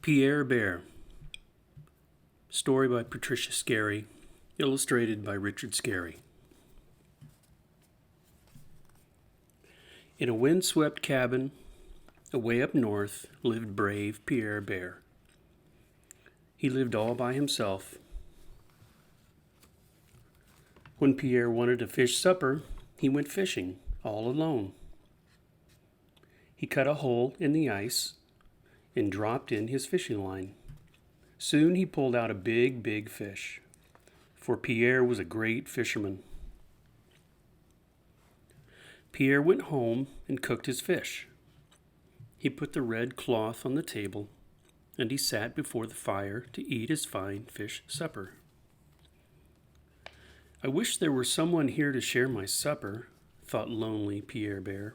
Pierre Bear. Story by Patricia Scarry, illustrated by Richard Scarry. In a windswept cabin, away up north, lived brave Pierre Bear. He lived all by himself. When Pierre wanted a fish supper, he went fishing, all alone. He cut a hole in the ice and dropped in his fishing line. Soon he pulled out a big fish, for Pierre was a great fisherman. Pierre went home and cooked his fish. He put the red cloth on the table, and he sat before the fire to eat his fine fish supper. "I wish there were someone here to share my supper," thought lonely Pierre Bear.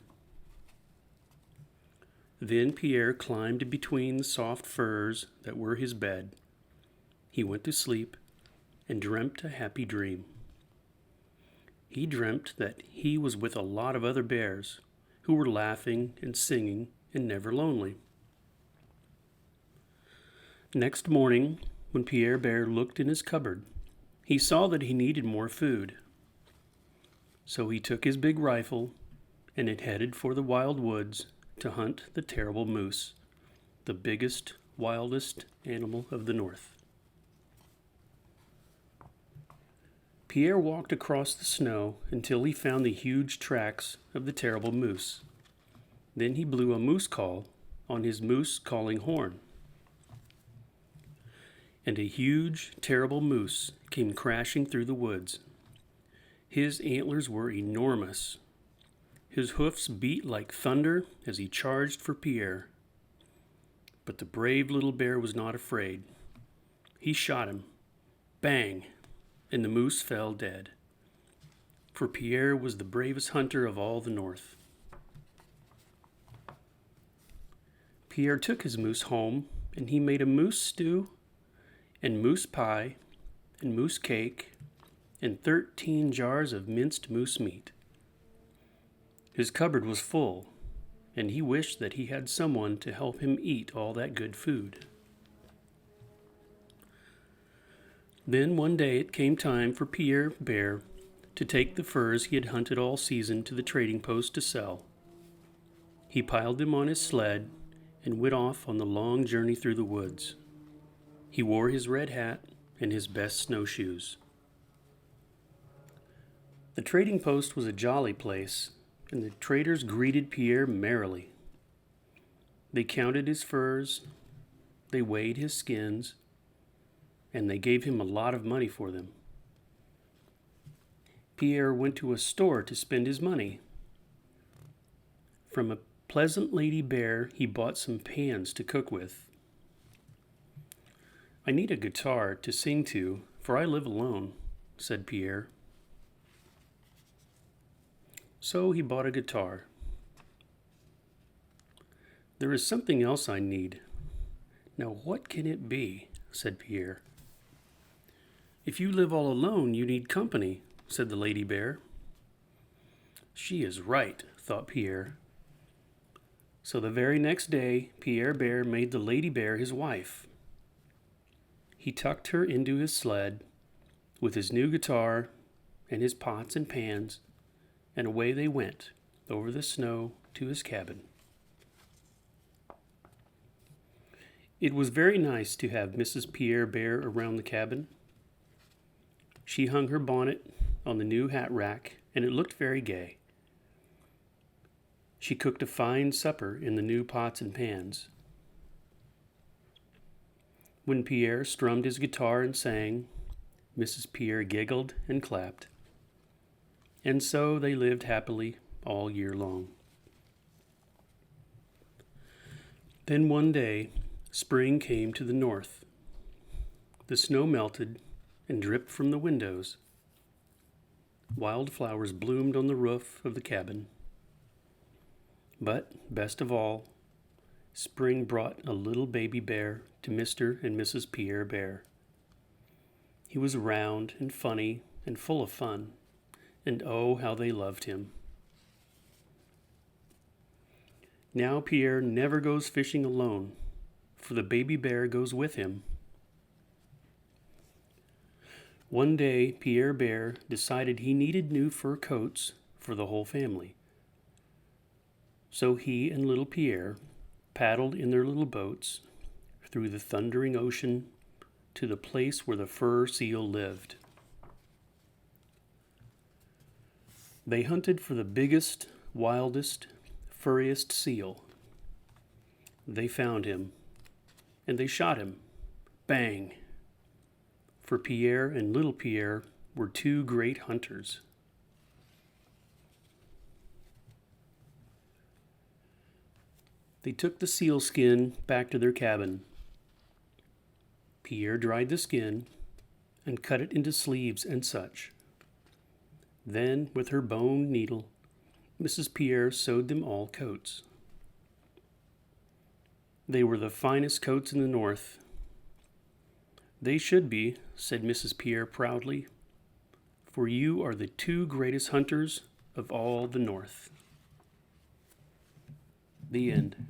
Then Pierre climbed between the soft furs that were his bed. He went to sleep and dreamt a happy dream. He dreamt that he was with a lot of other bears who were laughing and singing and never lonely. Next morning, when Pierre Bear looked in his cupboard, he saw that he needed more food. So he took his big rifle and it headed for the wild woods to hunt the terrible moose, the biggest, wildest animal of the north. Pierre walked across the snow until he found the huge tracks of the terrible moose. Then he blew a moose call on his moose calling horn. And a huge, terrible moose came crashing through the woods. His antlers were enormous. His hoofs beat like thunder as he charged for Pierre. But the brave little bear was not afraid. He shot him. Bang! And the moose fell dead. For Pierre was the bravest hunter of all the north. Pierre took his moose home, and he made a moose stew, and moose pie, and moose cake, and 13 jars of minced moose meat. His cupboard was full, and he wished that he had someone to help him eat all that good food. Then one day it came time for Pierre Bear to take the furs he had hunted all season to the trading post to sell. He piled them on his sled and went off on the long journey through the woods. He wore his red hat and his best snowshoes. The trading post was a jolly place, and the traders greeted Pierre merrily. They counted his furs, they weighed his skins, and they gave him a lot of money for them. Pierre went to a store to spend his money. From a pleasant lady bear, he bought some pans to cook with. "I need a guitar to sing to, for I live alone," said Pierre. So he bought a guitar. "There is something else I need. Now what can it be?" said Pierre. "If you live all alone, you need company," said the lady bear. "She is right," thought Pierre. So the very next day, Pierre Bear made the lady bear his wife. He tucked her into his sled with his new guitar and his pots and pans, and away they went over the snow to his cabin. It was very nice to have Mrs. Pierre Bear around the cabin. She hung her bonnet on the new hat rack, and it looked very gay. She cooked a fine supper in the new pots and pans. When Pierre strummed his guitar and sang, Mrs. Pierre giggled and clapped. And so they lived happily all year long. Then one day, spring came to the north. The snow melted and dripped from the windows. Wildflowers bloomed on the roof of the cabin. But, best of all, Spring brought a little baby bear to Mr. and Mrs. Pierre Bear. He was round and funny and full of fun, and oh, how they loved him. Now Pierre never goes fishing alone, for the baby bear goes with him. One day, Pierre Bear decided he needed new fur coats for the whole family. So he and little Pierre paddled in their little boats through the thundering ocean to the place where the fur seal lived. They hunted for the biggest, wildest, furriest seal. They found him, and they shot him. Bang! For Pierre and little Pierre were two great hunters. They took the seal skin back to their cabin. Pierre dried the skin and cut it into sleeves and such. Then, with her bone needle, Mrs. Pierre sewed them all coats. They were the finest coats in the north. They should be, said Mrs. Pierre proudly, for you are the two greatest hunters of all the north. The end.